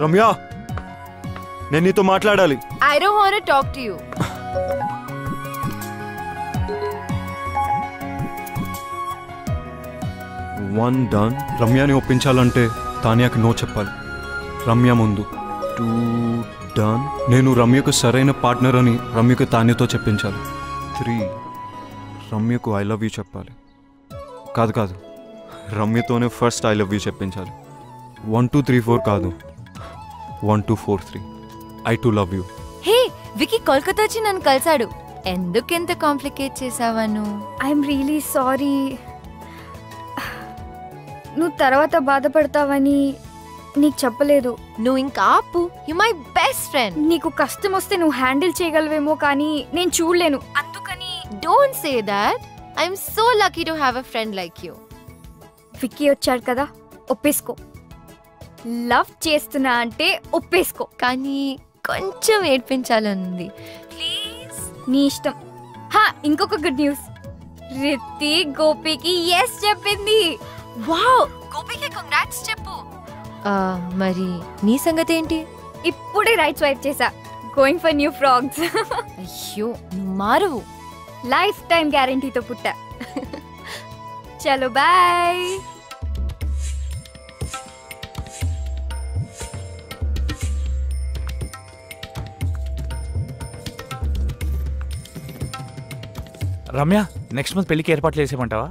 రమ్య, నేను నీతో మాట్లాడాలి. I don't want to talk to you. One done. రమ్యని ఒప్పించాలంటే తానియాకి నో చెప్పాలి. రమ్య ముందు 2 డన్. నేను రమ్యకు సరైన పార్ట్నర్ అని రమ్యకు తానియాతో చెప్పించాలి. 3 రమ్యకు ఐ లవ్ యూ చెప్పాలి. కాదు, రమ్యతోనే ఫస్ట్ ఐ లవ్ యూ చెప్పించాలి. 1 2 3 4 కాదు, 1 2 4 3 I too love you. హే, వికీ కోల్కతా వచ్చి నన్ను కలిసాడు. ఎందుకెంత కాంప్లికేట్ చేసావా నువ్వు? I'm really sorry. నువ్వు తర్వాత బాధపడతావని నీకు చెప్పలేదు. నువ్వు ఇంకా ఆపు. You my best friend. నీకు కష్టం వస్తే నువ్వు హ్యాండిల్ చేయగలవేమో కానీ నేను చూడలేను. అందుకని don't say that. I'm so lucky to have a friend like you. Vicky వచ్చాడు కదా, ఒప్పేసుకో. లవ్ చేస్తున్నా అంటే ఒప్పేసుకో. కానీ కొంచెం ఏడ్పించాలనుంది. ప్లీజ్. నీ ఇష్టం. ఇంకొక గుడ్ న్యూస్. రిత్తి గోపికి ఎస్ చెప్పింది. వావ్, గోపికి కంగ్రాట్స్ చెప్పు. మరి నీ సంగతి ఏంటి? ఇప్పుడే రైట్ స్వైప్ చేసా. Going for new frogs. అయ్యో, నువ్వు మారువు. లైఫ్ టైం గ్యారంటీతో పుట్టా. చలో బాయ్. రమ్య, నెక్స్ట్ మంత్ పెళ్లికి ఏర్పాట్లు చేసేమంటావా?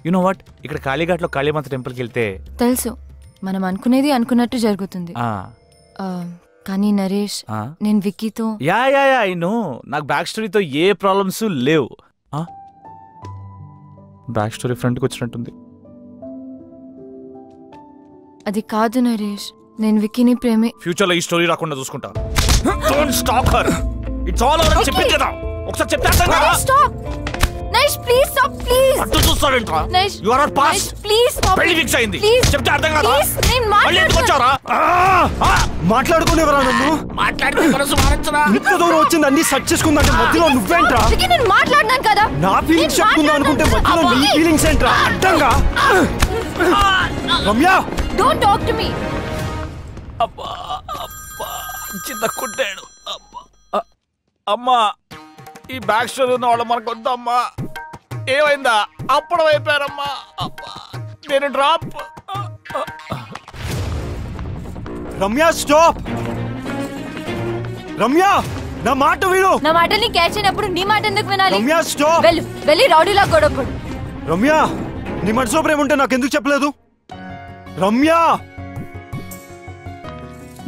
యు నో వాట్, ఇక్కడ కాళీఘాట్లో కాళీమాత టెంపుల్కి వెళ్తే తెలుసు, మనం అనుకునేది అనుకున్నట్టు జరుగుతుంది. కానీ నరేష్, నేను విక్కీతో యా ఐ నో, నాకు బ్యాక్ స్టోరీతో ఏ ప్రాబ్లమ్స్ లేవు. బ్యాక్ స్టోరీ ఫ్రంట్కి వచ్చినట్టుంది. అది కాదు నరేష్, నేను విక్కీని ప్రేమే. ఫ్యూచర్లో ఈ స్టోరీ రాకుండా చూసుకుంటా. Don't stop her. It's all over. చెప్పేది కదా, ఒకసారి చెప్పేస్తాను కదా. Stop Naresh, please stop. Please. అట్టు చూస్తావేంట్రా? You are not pass. Please stop. పెళ్లి ఫిక్స్ అయింది. చెప్తే అర్థం కాదా? ప్లీజ్, నేను మాట్లాడుకోవరా? మాట్లాడుకునేవరా? నన్ను మాట్లాడితే మనసు మారచ్చరా? ఇంత దూరం వచ్చింది అన్ని సెట్ చేసుకుందంటే మధ్యలో నువ్వేంట్రా? నేను మాట్లాడినాను కదా. నా ఫీలింగ్స్ చెప్పుకుందాం అనుకుంటే మధ్యలో నీ ఫీలింగ్స్ ఏంట్రా? అడ్డంగా. Ramya, don't talk to me. అబ్బా అబ్బా, చిన్న కుట్టాడు. అమ్మా, ఈ బ్యాక్ స్టోరీ ఉన్న వాళ్ళు మనకు వద్దమ్మా. ఏమైందా? అప్పుడు అయిపోయారమ్మా. నేను డ్రాప్. రమ్య స్టాప్. రమ్య, నా మాట విను. నా మాటని క్యాచ్ అయినప్పుడు నీ మాట ఎందుకు వినాలి? రమ్య స్టాప్. వెళ్ళి రౌడీలా గొడవపడు. రమ్య, నీ మనసులో ప్రేమ ఉంటే నాకు ఎందుకు చెప్పలేదు? రమ్య,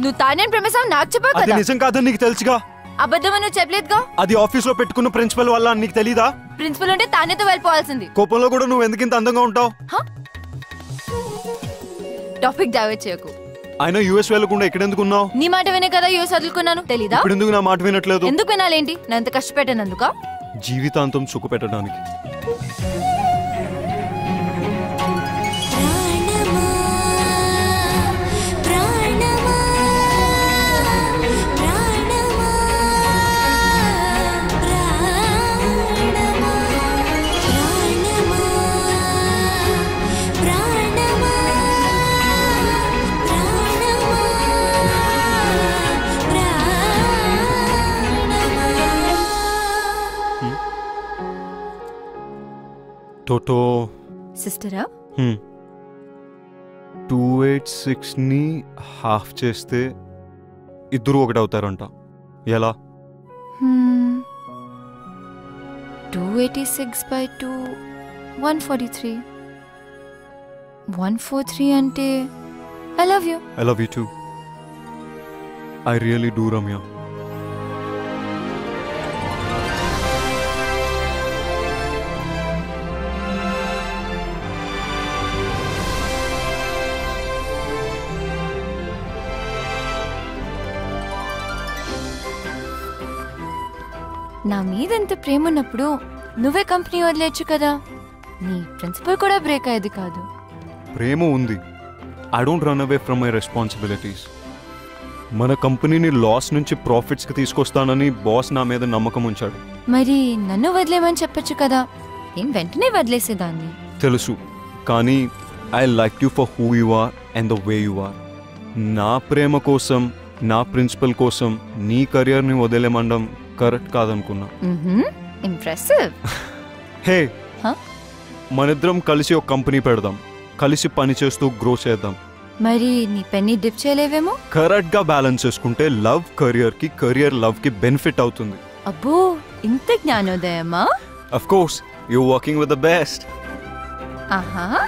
నువ్వు తానే ప్రేమిస్తావు నాకు చెప్పావు అది కదా. నిజం కాదని నీకు తెలుసుగా. అబద్ధం నువ్వు చెప్పలేదుగా. అది ఆఫీస్ లో పెట్టుకున్న ప్రిన్సిపల్ వల్ల నీకు తెలీదా? ప్రిన్సిపల్ ఉంటే తానేతో వెళ్ళిపోవాల్సింది. కోపంలో కూడా నువ్వు ఎందుకు ఇంత అందంగా ఉంటావు? టాపిక్ డైవర్ట్ చేయకు. ఆయన యూఎస్ వెళ్ళకుండా ఇక్కడ ఎందుకు ఉన్నావు? నీ మాట వినే కదా యూఎస్ వదులుకున్నాను, తెలీదా? ఇప్పుడు ఎందుకు నా మాట వినట్లేదు? ఎందుకు వినాలేంటి? నేను ఎంత కష్టపెట్టానందుక? జీవితాంతం సుఖ పెట్టడానికి. టోటో సిస్టరా? 286 ని హాఫ్ చేస్తే ఇద్దరు ఒకటవుతారంట. ఎలా? 286/2 143. 143 అంటే I love you. I love you two. I really do Ramya. నా మీద ఎంత ప్రేమ ఉన్నప్పుడు నువ్వే కంపెనీ వదిలేచ్చు కదా. నీ ప్రిన్సిపల్ కూడా బ్రేక్ అయ్యేది కాదు. ప్రేమ ఉంది. I don't run away from my responsibilities. మన కంపెనీని లాస్ నుంచి ప్రాఫిట్స్కి తీసుకొస్తానని బాస్ నా మీద నమ్మకం ఉంచాడు. మరి నన్ను వదిలేమని చెప్పొచ్చు కదా. ఏం వెంటనే వదిలేసేదాన్ని. తెలుసు, కానీ I like you for who you are and the way you are. నా ప్రేమ కోసం నా ప్రిన్సిపల్ కోసం నీ కెరియర్ని వదిలేమండం కరెక్ట్ కాదనుకున్నా. ఇంప్రెసివ్. Hey Huh? మనిద్దరం కలిసి ఒక కంపెనీ పెడదాం, కలిసి పని చేస్తూ గ్రో చేద్దాం. మరి నీ పెన్ని డిప్ చేయలేవేమో. కరెక్ట్గా బ్యాలెన్స్ చేసుకుంటే లవ్ కెరియర్కి, కెరియర్ లవ్కి బెనిఫిట్ అవుతుంది. అబ్బో ఇంత జ్ఞానోదయమా. Of course you working with the best. ఆహా.